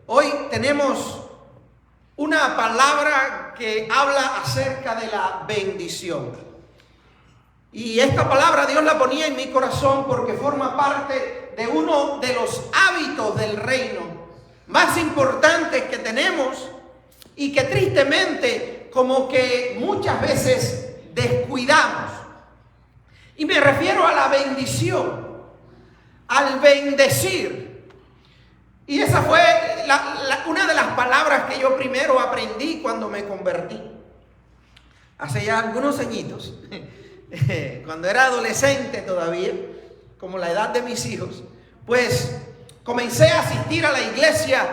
Hoy tenemos una palabra que habla acerca de la bendición. Y esta palabra Dios la ponía en mi corazón porque forma parte de uno de los hábitos del reino más importantes que tenemos y que tristemente como que muchas veces descuidamos. Y me refiero a la bendición, al bendecir. Y esa fue una de las palabras que yo primero aprendí cuando me convertí. Hace ya algunos añitos, cuando era adolescente todavía, como la edad de mis hijos, pues comencé a asistir a la iglesia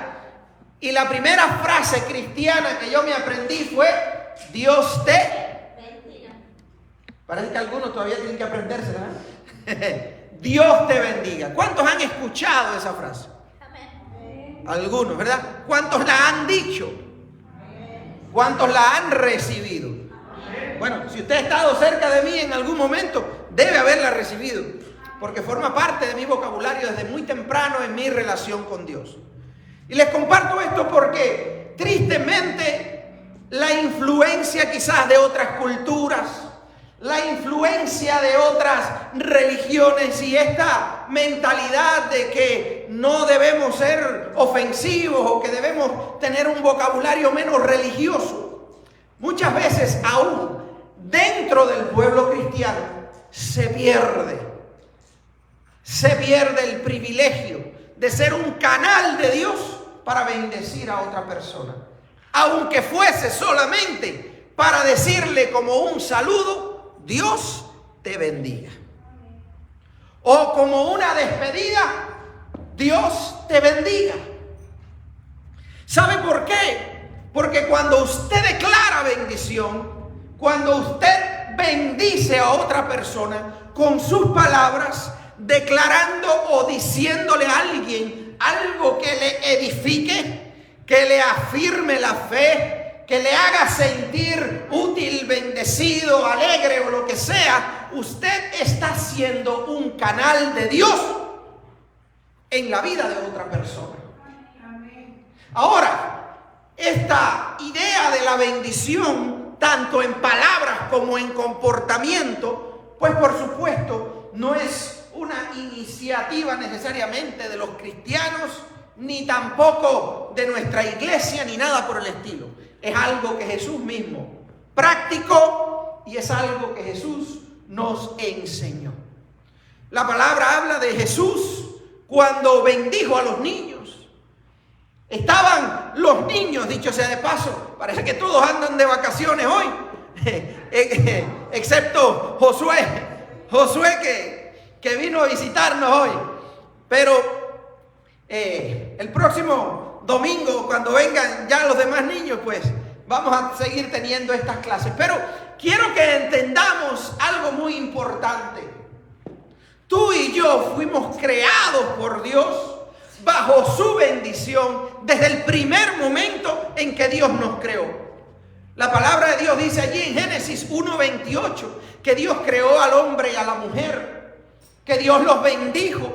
y la primera frase cristiana que yo me aprendí fue: Dios te bendiga. Parece que algunos todavía tienen que aprendérsela, ¿eh? Dios te bendiga. ¿Cuántos han escuchado esa frase? Algunos, ¿verdad? ¿Cuántos la han dicho? ¿Cuántos la han recibido? Bueno, si usted ha estado cerca de mí en algún momento, debe haberla recibido, porque forma parte de mi vocabulario desde muy temprano en mi relación con Dios. Y les comparto esto porque tristemente la influencia quizás de otras culturas, la influencia de otras religiones y esta mentalidad de que no debemos ser ofensivos o que debemos tener un vocabulario menos religioso, muchas veces aún dentro del pueblo cristiano se pierde el privilegio de ser un canal de Dios para bendecir a otra persona, aunque fuese solamente para decirle como un saludo: Dios te bendiga. O como una despedida: Dios te bendiga. ¿Sabe por qué? Porque cuando usted declara bendición, cuando usted bendice a otra persona con sus palabras, declarando o diciéndole a alguien algo que le edifique, que le afirme la fe, que le haga sentir útil, bendecido, alegre o lo que sea, usted está siendo un canal de Dios en la vida de otra persona. Ahora, esta idea de la bendición, tanto en palabras como en comportamiento, pues por supuesto no es una iniciativa necesariamente de los cristianos, ni tampoco de nuestra iglesia, ni nada por el estilo. Es algo que Jesús mismo practicó y es algo que Jesús nos enseñó. La palabra habla de Jesús cuando bendijo a los niños. Estaban los niños, dicho sea de paso, parece que todos andan de vacaciones hoy, excepto Josué que vino a visitarnos hoy. Pero el próximo domingo, cuando vengan ya los demás niños, pues vamos a seguir teniendo estas clases. Pero quiero que entendamos algo muy importante. Tú y yo fuimos creados por Dios bajo su bendición desde el primer momento en que Dios nos creó. La palabra de Dios dice allí en Génesis 1:28 que Dios creó al hombre y a la mujer, que Dios los bendijo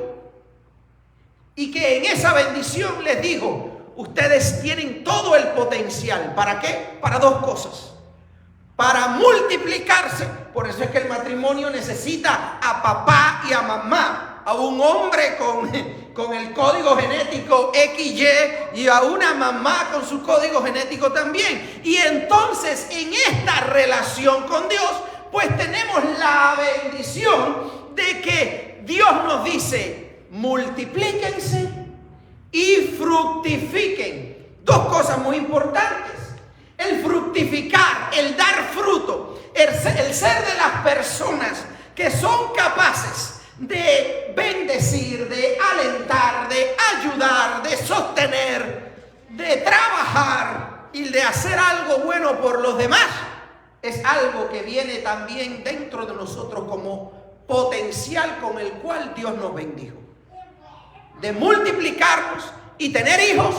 y que en esa bendición les dijo: ustedes tienen todo el potencial. ¿Para qué? Para dos cosas: para multiplicarse. Por eso es que el matrimonio necesita a papá y a mamá, a un hombre con el código genético XY y a una mamá con su código genético también. Y entonces en esta relación con Dios, pues tenemos la bendición de que Dios nos dice: multiplíquense y fructifiquen. Dos cosas muy importantes: el fructificar, el dar fruto, el ser de las personas que son capaces de bendecir, de alentar, de ayudar, de sostener, de trabajar y de hacer algo bueno por los demás. Es algo que viene también dentro de nosotros como potencial con el cual Dios nos bendijo. De multiplicarnos y tener hijos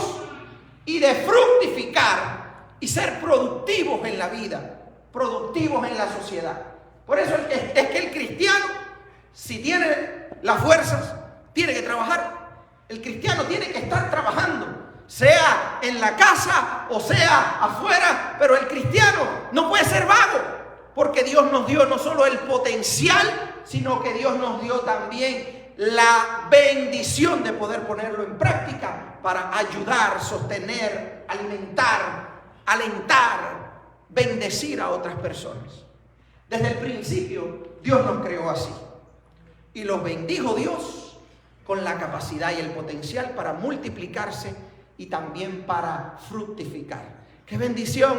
y de fructificar y ser productivos en la vida, productivos en la sociedad. Por eso es que el cristiano, si tiene las fuerzas, tiene que trabajar. El cristiano tiene que estar trabajando. sea en la casa o sea afuera, pero el cristiano no puede ser vago, porque Dios nos dio no solo el potencial, sino que Dios nos dio también la bendición de poder ponerlo en práctica para ayudar, sostener, alimentar, alentar, bendecir a otras personas. Desde el principio Dios nos creó así y los bendijo Dios con la capacidad y el potencial para multiplicarse y también para fructificar. ¡Qué bendición,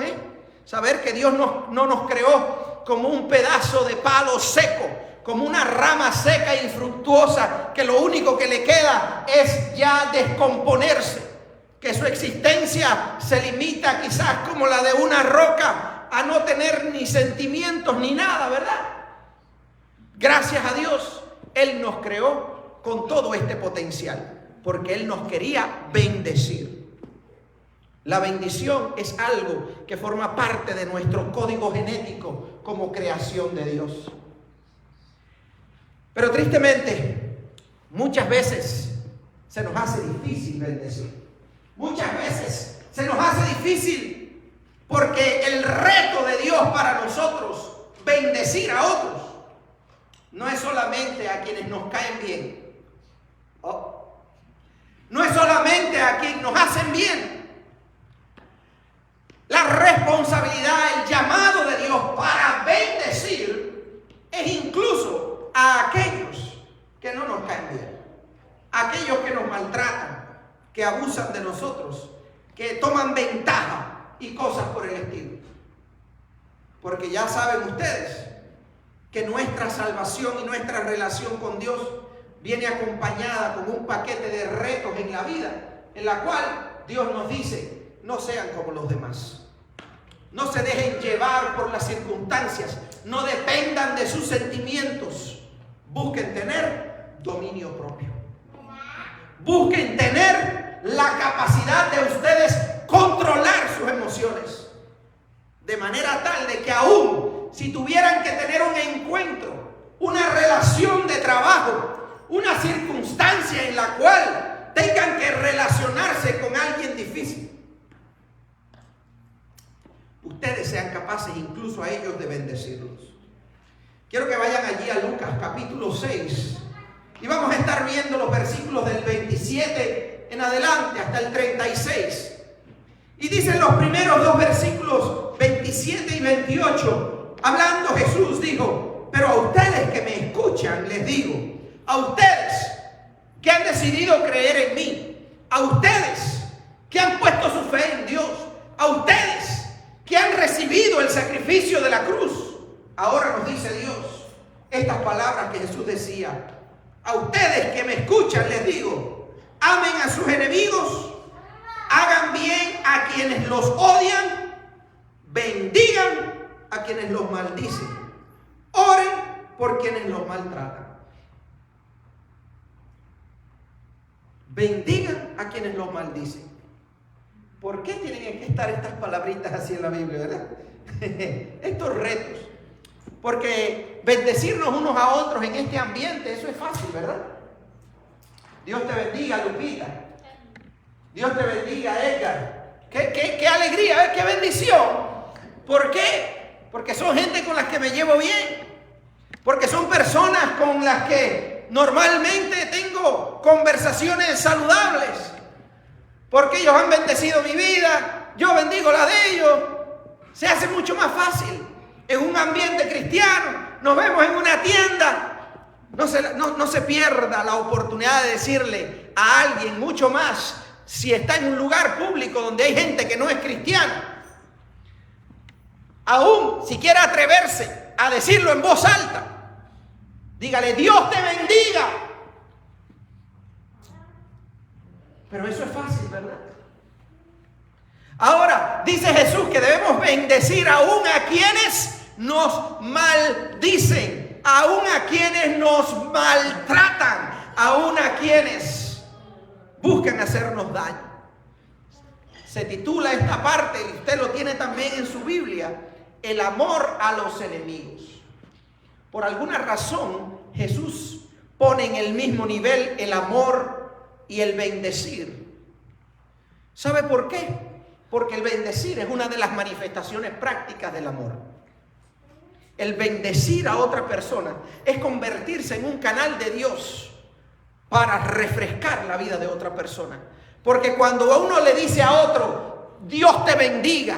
saber que Dios no nos creó como un pedazo de palo seco, como una rama seca e infructuosa que lo único que le queda es ya descomponerse, que su existencia se limita quizás como la de una roca a no tener ni sentimientos ni nada, ¿verdad? Gracias a Dios, Él nos creó con todo este potencial, porque Él nos quería bendecir. La bendición es algo que forma parte de nuestro código genético como creación de Dios. Pero tristemente, muchas veces se nos hace difícil bendecir. Muchas veces se nos hace difícil porque el reto de Dios para nosotros, bendecir a otros, no es solamente a quienes nos caen bien. No es solamente a quienes nos hacen bien. La responsabilidad, el llamado de Dios para bendecir es incluso a aquellos que no nos caen bien, aquellos que nos maltratan, que abusan de nosotros, que toman ventaja y cosas por el estilo. Porque ya saben ustedes que nuestra salvación y nuestra relación con Dios viene acompañada con un paquete de retos en la vida, en la cual Dios nos dice: no sean como los demás. No se dejen llevar por las circunstancias. No dependan de sus sentimientos. Busquen tener dominio propio. Busquen tener la capacidad de ustedes controlar sus emociones. De manera tal de que aún si tuvieran que tener un encuentro, una relación de trabajo, una circunstancia en la cual tengan que relacionarse con alguien difícil, ustedes sean capaces incluso a ellos de bendecirlos. Quiero que vayan allí a Lucas capítulo 6 y vamos a estar viendo los versículos del 27 en adelante hasta el 36. Y dicen los primeros dos versículos 27 y 28, hablando Jesús dijo: pero a ustedes que me escuchan les digo, a ustedes que han decidido creer en mí, a ustedes que han puesto su fe en Dios, a ustedes que han recibido el sacrificio de la cruz, ahora nos dice Dios estas palabras que Jesús decía: a ustedes que me escuchan les digo, amen a sus enemigos, hagan bien a quienes los odian, bendigan a quienes los maldicen, oren por quienes los maltratan. Bendigan a quienes los maldicen. ¿Por qué tienen que estar estas palabritas así en la Biblia, verdad? Estos retos. Porque bendecirnos unos a otros en este ambiente, eso es fácil, ¿verdad? Dios te bendiga, Lupita. Dios te bendiga, Edgar. ¡Qué alegría! ¡Qué bendición! ¿Por qué? Porque son gente con las que me llevo bien. Porque son personas con las que normalmente tengo conversaciones saludables. Porque ellos han bendecido mi vida, yo bendigo la de ellos. Se hace mucho más fácil. En un ambiente cristiano, nos vemos en una tienda. No se pierda la oportunidad de decirle a alguien, mucho más si está en un lugar público donde hay gente que no es cristiana. Aún si quiere atreverse a decirlo en voz alta, dígale: Dios te bendiga. Pero eso es fácil, ¿verdad? Ahora, dice Jesús que debemos bendecir aún a quienes nos maldicen, aún a quienes nos maltratan, aún a quienes buscan hacernos daño. Se titula esta parte, y usted lo tiene también en su Biblia, el amor a los enemigos. Por alguna razón, Jesús pone en el mismo nivel el amor y el bendecir. ¿Sabe por qué? Porque el bendecir es una de las manifestaciones prácticas del amor. El bendecir a otra persona es convertirse en un canal de Dios para refrescar la vida de otra persona. Porque cuando uno le dice a otro, Dios te bendiga,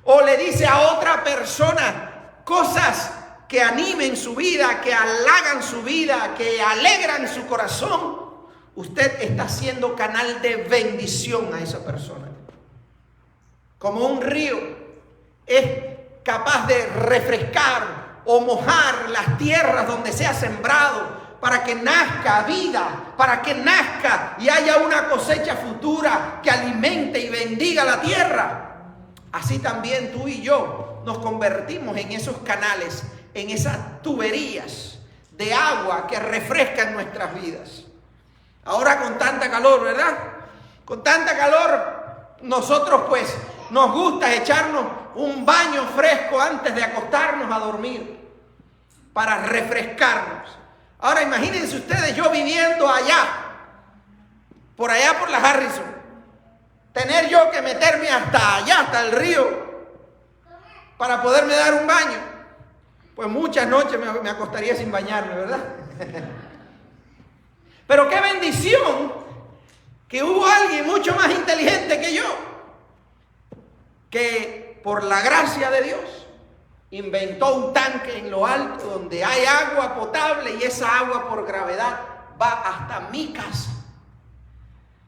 o le dice a otra persona cosas que animen su vida, que halagan su vida, que alegran su corazón, usted está siendo canal de bendición a esa persona. Como un río es capaz de refrescar o mojar las tierras donde se ha sembrado para que nazca vida, para que nazca y haya una cosecha futura que alimente y bendiga la tierra. Así también tú y yo nos convertimos en esos canales, en esas tuberías de agua que refrescan nuestras vidas. Ahora con tanta calor, ¿verdad? Con tanta calor, nosotros pues nos gusta echarnos un baño fresco antes de acostarnos a dormir para refrescarnos. Ahora imagínense ustedes, yo viviendo allá por la Harrison, tener yo que meterme hasta allá, hasta el río, para poderme dar un baño. Pues muchas noches me acostaría sin bañarme, ¿verdad? Pero qué bendición que hubo alguien mucho más inteligente que yo, que por la gracia de Dios inventó un tanque en lo alto donde hay agua potable y esa agua por gravedad va hasta mi casa.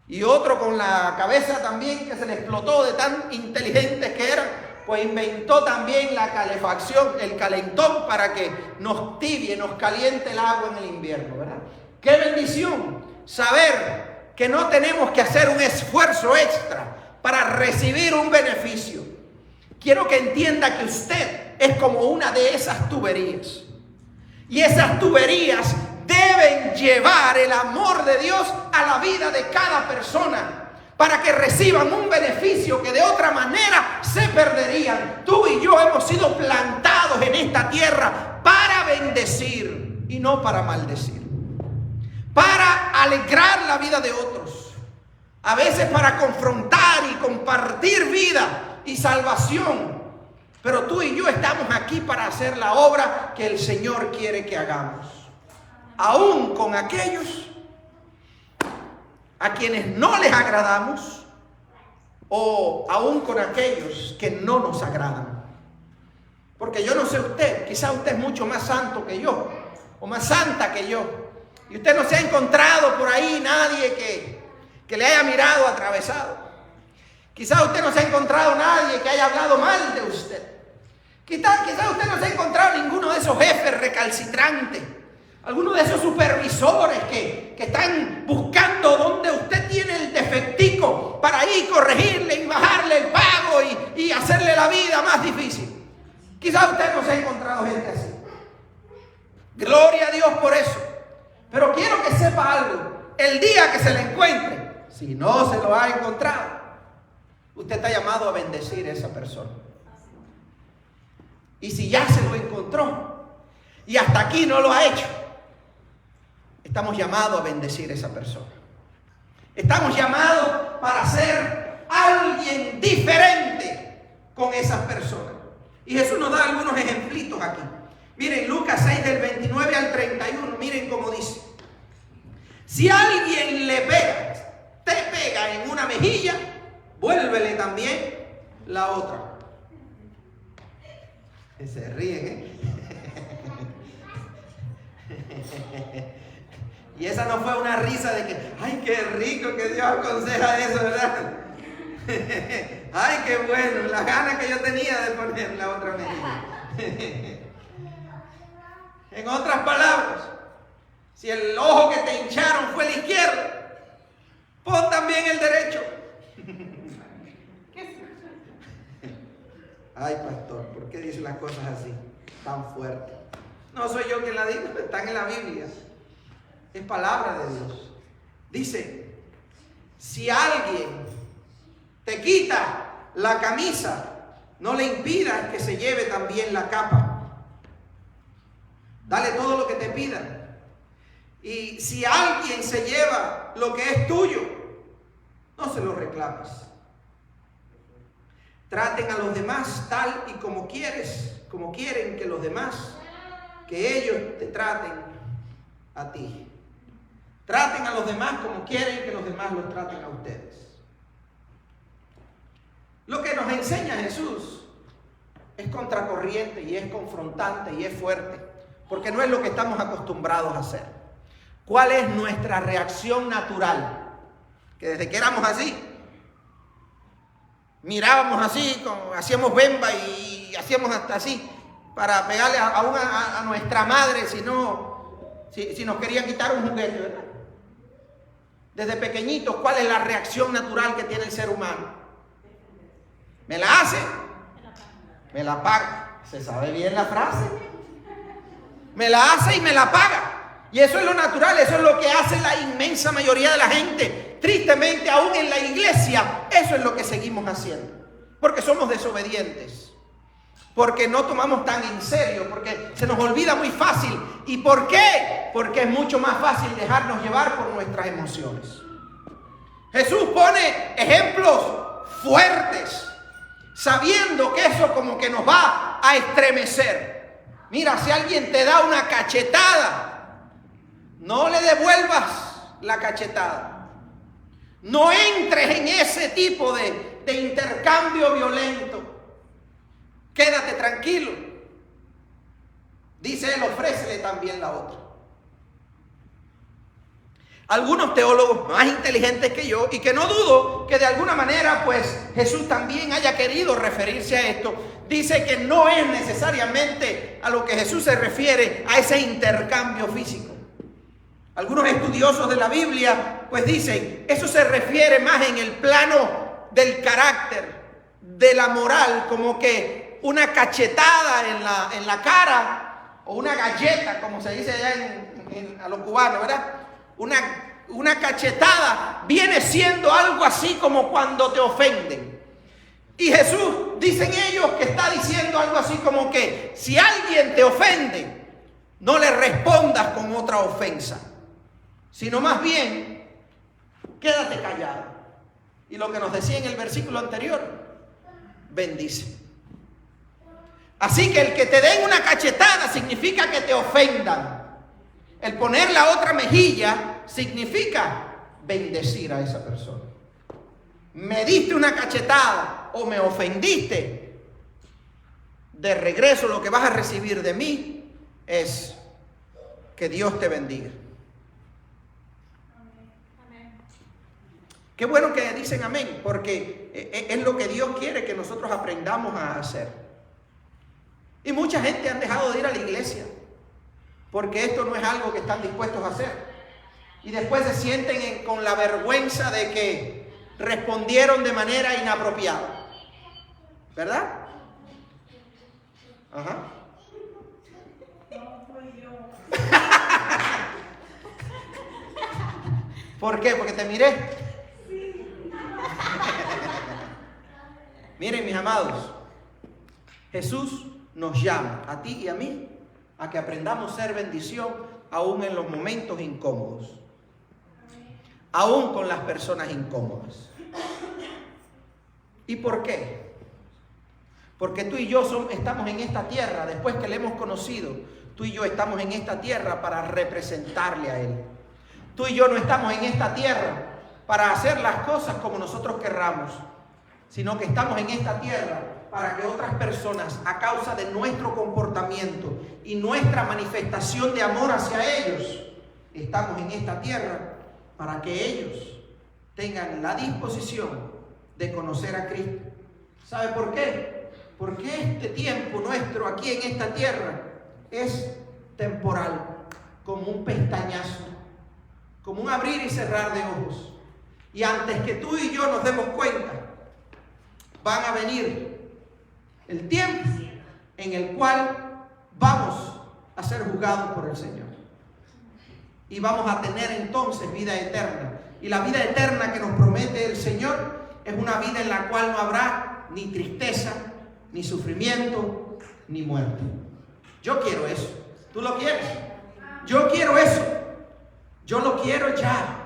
Y otro con la cabeza también que se le explotó de tan inteligentes que eran, pues inventó también la calefacción, el calentón para que nos tibie, nos caliente el agua en el invierno, ¿verdad? ¡Qué bendición! Saber que no tenemos que hacer un esfuerzo extra para recibir un beneficio. Quiero que entienda que usted es como una de esas tuberías. Y esas tuberías deben llevar el amor de Dios a la vida de cada persona para que reciban un beneficio que de otra manera se perderían. Tú y yo hemos sido plantados en esta tierra para bendecir y no para maldecir. Para alegrar la vida de otros. A veces para confrontar y compartir vida y salvación. Pero tú y yo estamos aquí para hacer la obra que el Señor quiere que hagamos. Aún con aquellos a quienes no les agradamos o aún con aquellos que no nos agradan. Porque yo no sé usted, quizá usted es mucho más santo que yo o más santa que yo. Y usted no se ha encontrado por ahí nadie que le haya mirado atravesado. Quizá usted no se ha encontrado nadie que haya hablado mal de usted. Quizá usted no se ha encontrado ninguno de esos jefes recalcitrantes. Alguno de esos supervisores que están buscando dónde usted tiene el defectico para ir corregirle y bajarle el pago y hacerle la vida más difícil. Quizá usted no se ha encontrado gente así. Gloria a Dios por eso. Pero quiero que sepa algo. El día que se le encuentre, si no se lo ha encontrado, usted está llamado a bendecir a esa persona. Y si ya se lo encontró y hasta aquí no lo ha hecho, estamos llamados a bendecir a esa persona. Estamos llamados para ser alguien diferente con esas personas. Y Jesús nos da algunos ejemplitos aquí. Miren, Lucas 6 del 29 al 31, miren cómo dice. Si alguien te pega en una mejilla, vuélvele también la otra. Se ríen, Y esa no fue una risa de que, ay, qué rico que Dios aconseja eso, ¿verdad? Ay, qué bueno, la gana que yo tenía de poner la otra mejilla. En otras palabras, si el ojo que te hincharon fue el izquierdo, pon también el derecho. Ay, pastor, ¿por qué dice las cosas así, tan fuertes? No soy yo quien la digo, están en la Biblia. Es palabra de Dios. Dice, si alguien te quita la camisa, no le impidas que se lleve también la capa. Dale todo lo que te pidan. Y si alguien se lleva lo que es tuyo, No se lo reclames. Traten a los demás tal y como quieren que los demás, que ellos te traten a ti. Traten a los demás como quieren que los demás los traten a ustedes. Lo que nos enseña Jesús es contracorriente y es confrontante y es fuerte, porque no es lo que estamos acostumbrados a hacer. ¿Cuál es nuestra reacción natural? Que desde que éramos así, mirábamos así, hacíamos bemba y hacíamos hasta así para pegarle a nuestra madre si nos querían quitar un juguete, ¿verdad? Desde pequeñitos, ¿cuál es la reacción natural que tiene el ser humano? ¿Me la hace? Me la paga. ¿Se sabe bien la frase? Me la hace y me la paga. Y eso es lo natural, eso es lo que hace la inmensa mayoría de la gente. Tristemente, aún en la iglesia, eso es lo que seguimos haciendo. Porque somos desobedientes. Porque no tomamos tan en serio, porque se nos olvida muy fácil. ¿Y por qué? Porque es mucho más fácil dejarnos llevar por nuestras emociones. Jesús pone ejemplos fuertes, sabiendo que eso como que nos va a estremecer. Mira, si alguien te da una cachetada, no le devuelvas la cachetada. No entres en ese tipo de intercambio violento. Quédate tranquilo. Dice él, ofrécele también la otra. Algunos teólogos más inteligentes que yo, y que no dudo que de alguna manera pues Jesús también haya querido referirse a esto, dice que no es necesariamente a lo que Jesús se refiere a ese intercambio físico. Algunos estudiosos de la Biblia pues dicen, eso se refiere más en el plano del carácter, de la moral, como que una cachetada en la cara, o una galleta, como se dice allá a los cubanos, ¿verdad? Una cachetada viene siendo algo así como cuando te ofenden. Y Jesús, dicen ellos, que está diciendo algo así como que si alguien te ofende, no le respondas con otra ofensa, sino más bien, quédate callado. Y lo que nos decía en el versículo anterior, bendice. Así que el que te den una cachetada significa que te ofendan. El poner la otra mejilla significa bendecir a esa persona. Me diste una cachetada o me ofendiste, de regreso lo que vas a recibir de mí es que Dios te bendiga. Qué bueno que dicen amén, porque es lo que Dios quiere que nosotros aprendamos a hacer. Y mucha gente han dejado de ir a la iglesia porque esto no es algo que están dispuestos a hacer. Y después se sienten con la vergüenza de que respondieron de manera inapropiada. ¿Verdad? Ajá. No fui yo. ¿Por qué? Porque te miré. Miren, mis amados, Jesús nos llama a ti y a mí a que aprendamos a ser bendición aún en los momentos incómodos, aún con las personas incómodas. ¿Y por qué? Porque tú y yo estamos en esta tierra, después que le hemos conocido, tú y yo estamos en esta tierra para representarle a Él. Tú y yo no estamos en esta tierra para hacer las cosas como nosotros querramos, sino que estamos en esta tierra para que otras personas, a causa de nuestro comportamiento y nuestra manifestación de amor hacia ellos, estamos en esta tierra para que ellos tengan la disposición de conocer a Cristo. ¿Sabe por qué? Porque este tiempo nuestro aquí en esta tierra es temporal, como un pestañazo, como un abrir y cerrar de ojos. Y antes que tú y yo nos demos cuenta, van a venir el tiempo en el cual vamos a ser juzgados por el Señor. Y vamos a tener entonces vida eterna. Y la vida eterna que nos promete el Señor es una vida en la cual no habrá ni tristeza, ni sufrimiento, ni muerte. Yo quiero eso. ¿Tú lo quieres? Yo quiero eso. Yo lo quiero ya.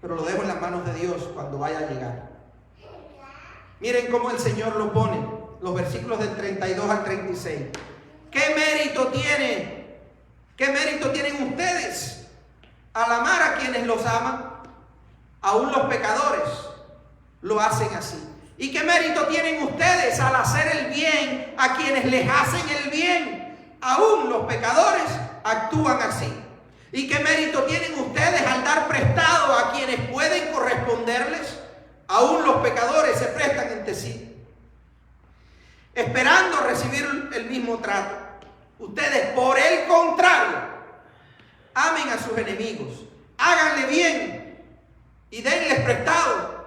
pero lo dejo en las manos de Dios cuando vaya a llegar. Miren cómo el Señor lo pone, los versículos del 32 al 36. ¿Qué mérito tiene? ¿Qué mérito tienen ustedes al amar a quienes los aman? Aún los pecadores lo hacen así. ¿Y qué mérito tienen ustedes al hacer el bien a quienes les hacen el bien? Aún los pecadores actúan así. ¿Y qué mérito tienen ustedes al dar prestado a quienes pueden corresponderles? Aún los pecadores se prestan entre sí, esperando recibir el mismo trato. Ustedes, por el contrario, amen a sus enemigos, háganle bien y denles prestado,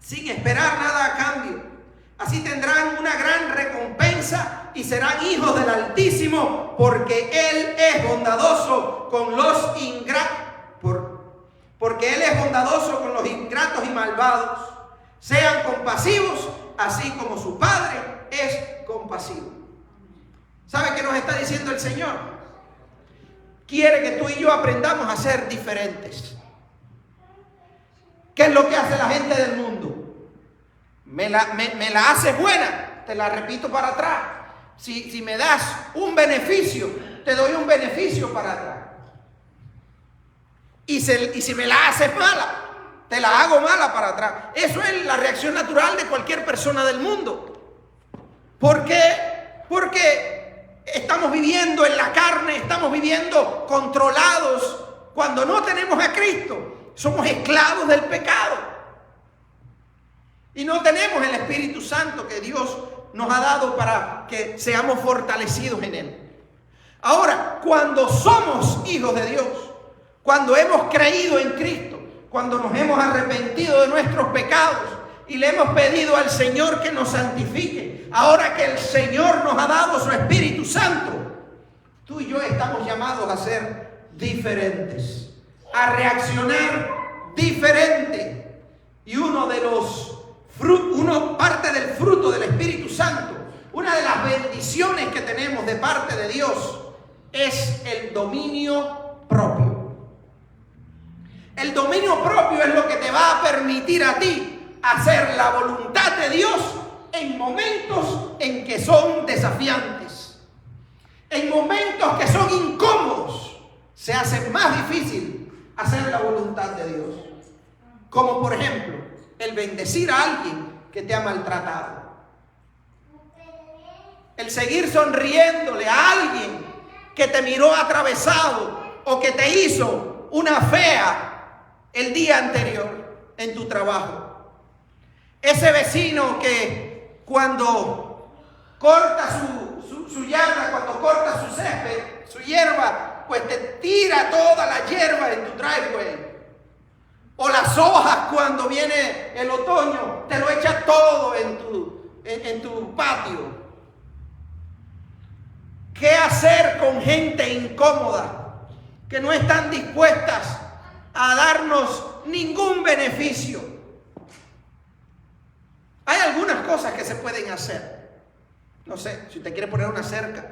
sin esperar nada a cambio. Así tendrán una gran recompensa y serán hijos del Altísimo, porque Él es bondadoso con los ingratos. Porque Él es bondadoso con los ingratos y malvados. Sean compasivos, así como su Padre es compasivo. ¿Sabe qué nos está diciendo el Señor? Quiere que tú y yo aprendamos a ser diferentes. ¿Qué es lo que hace la gente del mundo? Me la haces buena, te la repito para atrás. Si me das un beneficio, te doy un beneficio para atrás. Y si me la haces mala, te la hago mala para atrás. Eso es la reacción natural de cualquier persona del mundo. ¿Por qué? Porque estamos viviendo en la carne, estamos viviendo controlados. Cuando no tenemos a Cristo, somos esclavos del pecado. Y no tenemos el Espíritu Santo que Dios nos ha dado para que seamos fortalecidos en Él. Ahora, cuando somos hijos de Dios, cuando hemos creído en Cristo, cuando nos hemos arrepentido de nuestros pecados y le hemos pedido al Señor que nos santifique, ahora que el Señor nos ha dado su Espíritu Santo, tú y yo estamos llamados a ser diferentes, a reaccionar diferente. Y parte del fruto del Espíritu Santo, una de las bendiciones que tenemos de parte de Dios, es el dominio propio. El dominio propio es lo que te va a permitir a ti hacer la voluntad de Dios en momentos en que son desafiantes, en momentos que son incómodos. Se hace más difícil hacer la voluntad de Dios. Como por ejemplo, el bendecir a alguien que te ha maltratado. El seguir sonriéndole a alguien que te miró atravesado o que te hizo una fea el día anterior en tu trabajo. Ese vecino que cuando corta su yarda, cuando corta su césped, su hierba, pues te tira toda la hierba en tu driveway. O las hojas cuando viene el otoño, te lo echa todo en tu patio. ¿Qué hacer con gente incómoda que no están dispuestas a darnos ningún beneficio? Hay algunas cosas que se pueden hacer. No sé, si usted quiere poner una cerca,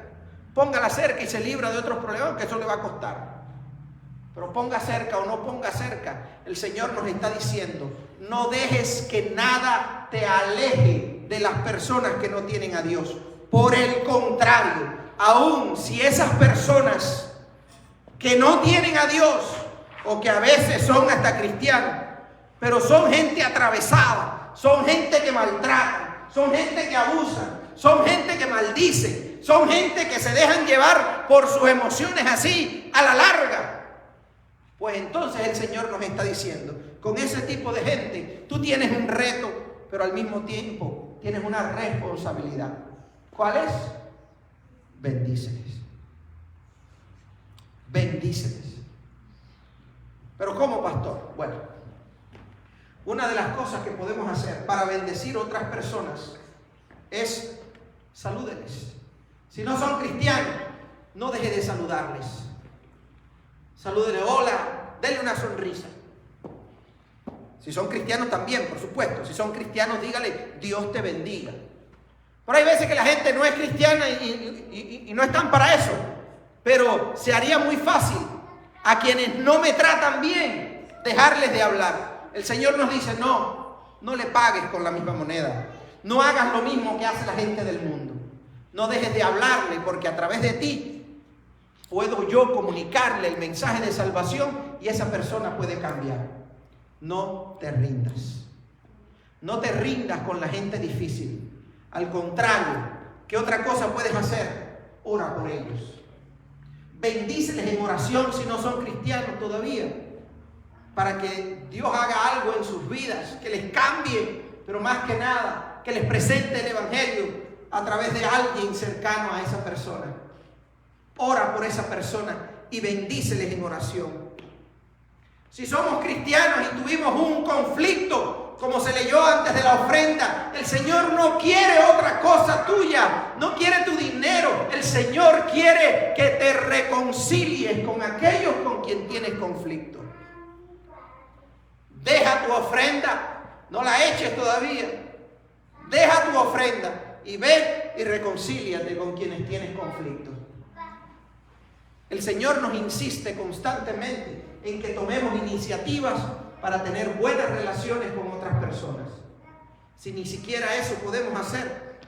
ponga la cerca y se libra de otros problemas, que eso le va a costar. Pero ponga cerca o no ponga cerca, el Señor nos está diciendo, no dejes que nada te aleje de las personas que no tienen a Dios. Por el contrario, aun si esas personas que no tienen a Dios, o que a veces son hasta cristianos, pero son gente atravesada, son gente que maltrata, son gente que abusa, son gente que maldice, son gente que se dejan llevar por sus emociones así a la larga. Pues entonces el Señor nos está diciendo, con ese tipo de gente, tú tienes un reto, pero al mismo tiempo tienes una responsabilidad. ¿Cuál es? Bendíceles. Bendíceles. ¿Pero cómo, pastor? Bueno, una de las cosas que podemos hacer para bendecir a otras personas es salúdeles. Si no son cristianos, no deje de saludarles. Salúdele, hola, denle una sonrisa. Si son cristianos también, por supuesto. Si son cristianos, dígale, Dios te bendiga. Pero hay veces que la gente no es cristiana y no están para eso. Pero se haría muy fácil a quienes no me tratan bien dejarles de hablar. el Señor nos dice, no le pagues con la misma moneda. No hagas lo mismo que hace la gente del mundo. No dejes de hablarle, porque a través de ti puedo yo comunicarle el mensaje de salvación y esa persona puede cambiar. No te rindas. No te rindas con la gente difícil. Al contrario, ¿qué otra cosa puedes hacer? Ora por ellos. Bendíceles en oración si no son cristianos todavía, para que Dios haga algo en sus vidas, que les cambie, pero más que nada, que les presente el Evangelio a través de alguien cercano a esa persona. Ora por esa persona y bendíceles en oración. Si somos cristianos y tuvimos un conflicto, como se leyó antes de la ofrenda, el Señor no quiere otra cosa tuya, no quiere tu dinero. El Señor quiere que te reconcilies con aquellos con quien tienes conflicto. Deja tu ofrenda, no la eches todavía. Deja tu ofrenda y ve y reconcíliate con quienes tienes conflicto. El Señor nos insiste constantemente en que tomemos iniciativas para tener buenas relaciones con otras personas. Si ni siquiera eso podemos hacer,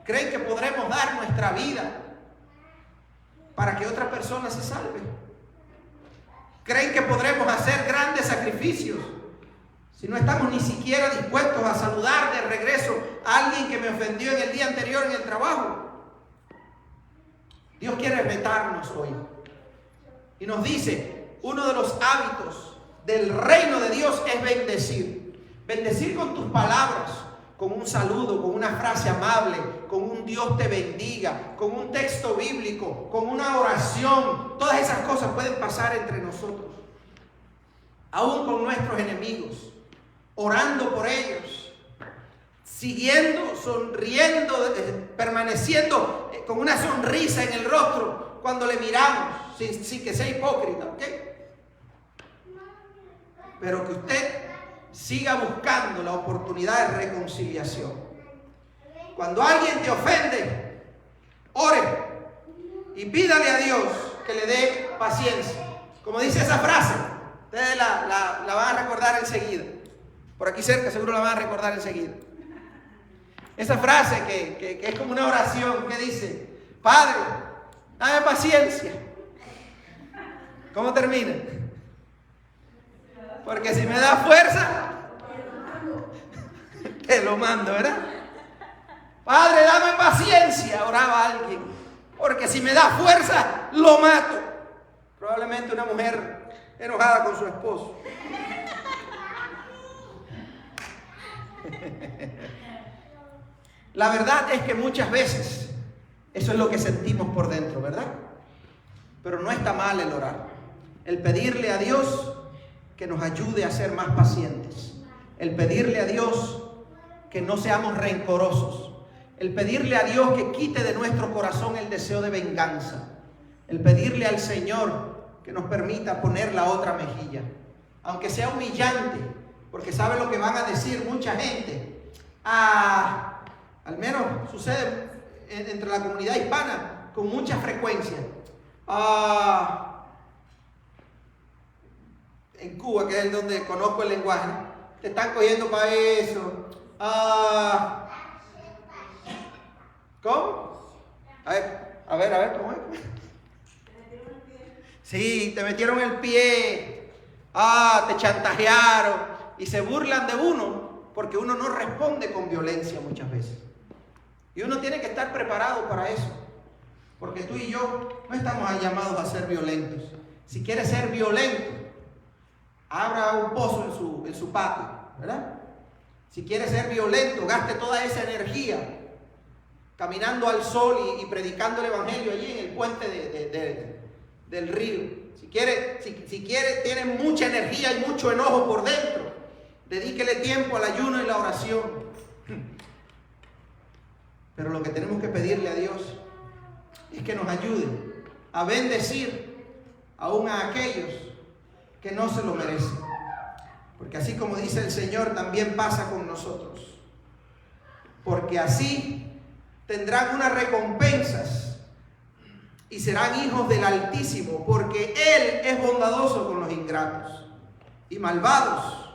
¿creen que podremos dar nuestra vida para que otra persona se salve? ¿Creen que podremos hacer grandes sacrificios si no estamos ni siquiera dispuestos a saludar de regreso a alguien que me ofendió en el día anterior en el trabajo? Dios quiere retarnos hoy y nos dice, uno de los hábitos del reino de Dios es bendecir. Bendecir con tus palabras, con un saludo, con una frase amable, con un Dios te bendiga, con un texto bíblico, con una oración. Todas esas cosas pueden pasar entre nosotros, aún con nuestros enemigos, orando por ellos, siguiendo, sonriendo, permaneciendo con una sonrisa en el rostro cuando le miramos, sin que sea hipócrita, ¿ok? Pero que usted siga buscando la oportunidad de reconciliación. Cuando alguien te ofende, ore y pídale a Dios que le dé paciencia. Como dice esa frase, ustedes la van a recordar enseguida. Por aquí cerca seguro la van a recordar enseguida. Esa frase que es como una oración que dice, Padre, dame paciencia. ¿Cómo termina? Porque si me da fuerza, te lo mando, ¿verdad? Padre, dame paciencia, oraba alguien. Porque si me da fuerza, lo mato. Probablemente una mujer enojada con su esposo. La verdad es que muchas veces eso es lo que sentimos por dentro, ¿verdad? Pero no está mal el orar. El pedirle a Dios que nos ayude a ser más pacientes. El pedirle a Dios que no seamos rencorosos. El pedirle a Dios que quite de nuestro corazón el deseo de venganza. El pedirle al Señor que nos permita poner la otra mejilla. Aunque sea humillante, porque sabe lo que van a decir mucha gente. Al menos sucede entre la comunidad hispana con mucha frecuencia. En Cuba, que es donde conozco el lenguaje, te están cogiendo para eso. ¿Cómo? A ver, ¿cómo es? Sí, te metieron el pie. Te chantajearon. Y se burlan de uno porque uno no responde con violencia muchas veces. Y uno tiene que estar preparado para eso. Porque tú y yo no estamos llamados a ser violentos. Si quieres ser violento, abra un pozo en su patio, ¿verdad? Si quiere ser violento, gaste toda esa energía caminando al sol y predicando el evangelio allí en el puente del río. Si quiere, tiene mucha energía y mucho enojo por dentro, dedíquele tiempo al ayuno y la oración. Pero lo que tenemos que pedirle a Dios es que nos ayude a bendecir aún a aquellos que no se lo merecen. Porque así como dice el Señor, también pasa con nosotros. Porque así tendrán unas recompensas y serán hijos del Altísimo, porque Él es bondadoso con los ingratos y malvados.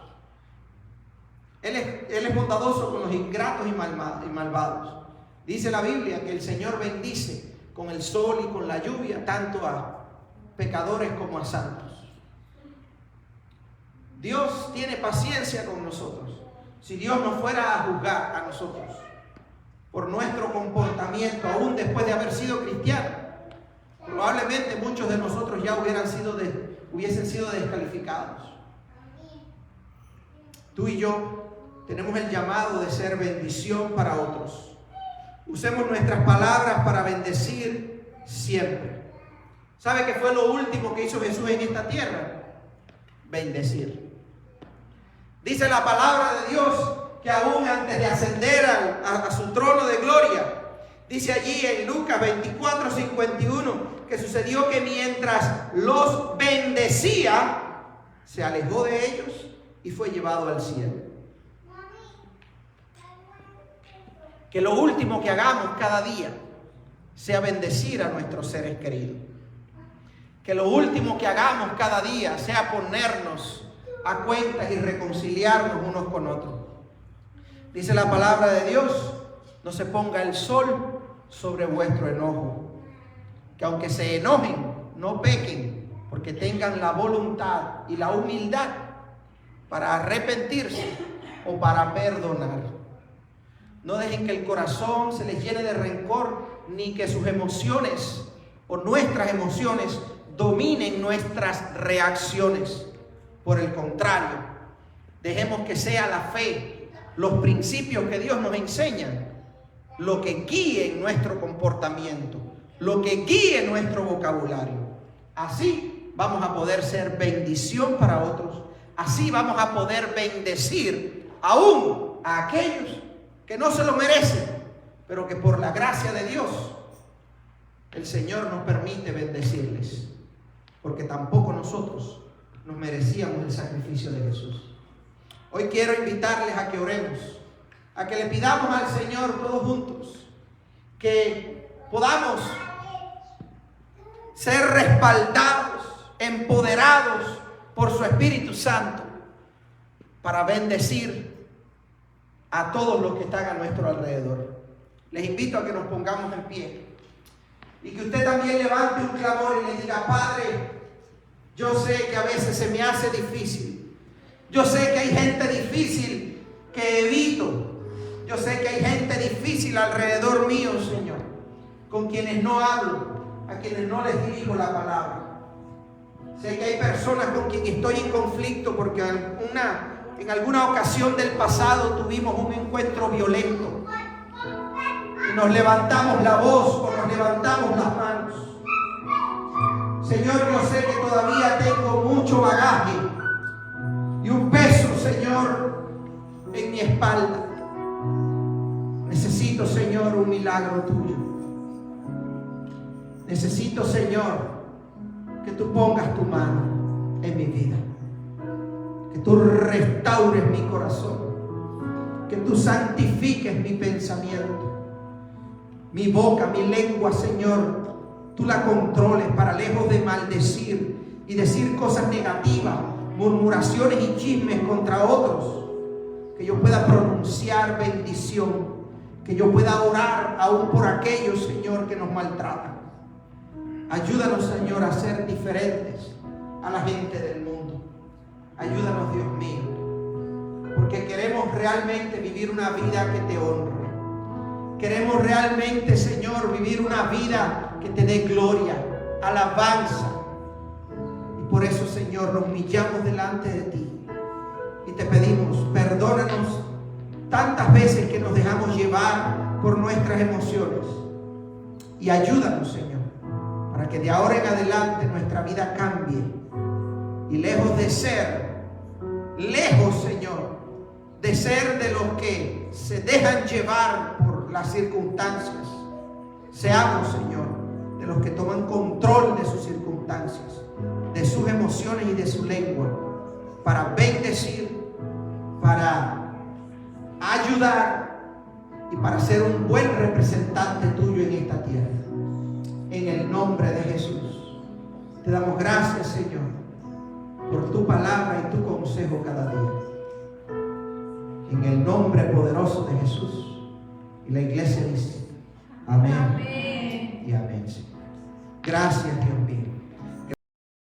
Él es bondadoso con los ingratos y malvados. Dice la Biblia que el Señor bendice con el sol y con la lluvia tanto a pecadores como a santos. Dios tiene paciencia con nosotros. Si Dios nos fuera a juzgar a nosotros por nuestro comportamiento, aún después de haber sido cristianos, probablemente muchos de nosotros ya hubiesen sido descalificados. Tú y yo tenemos el llamado de ser bendición para otros. Usemos nuestras palabras para bendecir siempre. ¿Sabe qué fue lo último que hizo Jesús en esta tierra? Bendecir. Dice la palabra de Dios que aún antes de ascender a su trono de gloria, dice allí en Lucas 24:51, que sucedió que mientras los bendecía, se alejó de ellos y fue llevado al cielo. Que lo último que hagamos cada día sea bendecir a nuestros seres queridos. Que lo último que hagamos cada día sea ponernos a cuentas y reconciliarnos unos con otros. Dice la palabra de Dios: no se ponga el sol sobre vuestro enojo. Que aunque se enojen, no pequen, porque tengan la voluntad y la humildad para arrepentirse o para perdonar. No dejen que el corazón se les llene de rencor, ni que sus emociones o nuestras emociones dominen nuestras reacciones. Por el contrario, dejemos que sea la fe, los principios que Dios nos enseña, lo que guíe nuestro comportamiento, lo que guíe nuestro vocabulario. Así vamos a poder ser bendición para otros. Así vamos a poder bendecir aún a aquellos que no se lo merecen, pero que por la gracia de Dios el Señor nos permite bendecirles, porque tampoco nosotros nos merecíamos el sacrificio de Jesús. Hoy quiero invitarles a que oremos, a que le pidamos al Señor todos juntos que podamos ser respaldados, empoderados por su Espíritu Santo para bendecir a todos los que están a nuestro alrededor. Les invito a que nos pongamos en pie y que usted también levante un clamor y le diga: Padre, yo sé que a veces se me hace difícil. Yo sé que hay gente difícil que evito. Yo sé que hay gente difícil alrededor mío, Señor, con quienes no hablo, a quienes no les dirijo la palabra. Sé que hay personas con quienes estoy en conflicto porque en alguna ocasión del pasado tuvimos un encuentro violento y nos levantamos la voz o nos levantamos las manos. Señor, yo sé que todavía tengo mucho bagaje y un peso, Señor, en mi espalda. Necesito, Señor, un milagro tuyo. Necesito, Señor, que tú pongas tu mano en mi vida. Que tú restaures mi corazón. Que tú santifiques mi pensamiento. Mi boca, mi lengua, Señor, tú la controles para, lejos de maldecir y decir cosas negativas, murmuraciones y chismes contra otros, que yo pueda pronunciar bendición, que yo pueda orar aún por aquellos, Señor, que nos maltratan. Ayúdanos, Señor, a ser diferentes a la gente del mundo. Ayúdanos, Dios mío, porque queremos realmente vivir una vida que te honre. Queremos realmente, Señor, vivir una vida que te dé gloria, alabanza. Y por eso, Señor, nos humillamos delante de ti y te pedimos: perdónanos tantas veces que nos dejamos llevar por nuestras emociones, y ayúdanos, Señor, para que de ahora en adelante nuestra vida cambie y lejos, Señor, de ser de los que se dejan llevar por las circunstancias, seamos, Señor, de los que toman control de sus circunstancias, de sus emociones y de su lengua, para bendecir, para ayudar y para ser un buen representante tuyo en esta tierra. En el nombre de Jesús te damos gracias, Señor, por tu palabra y tu consejo cada día. En el nombre poderoso de Jesús. Y la iglesia dice, amén. Amén. Y amén, Señor. Gracias, Dios.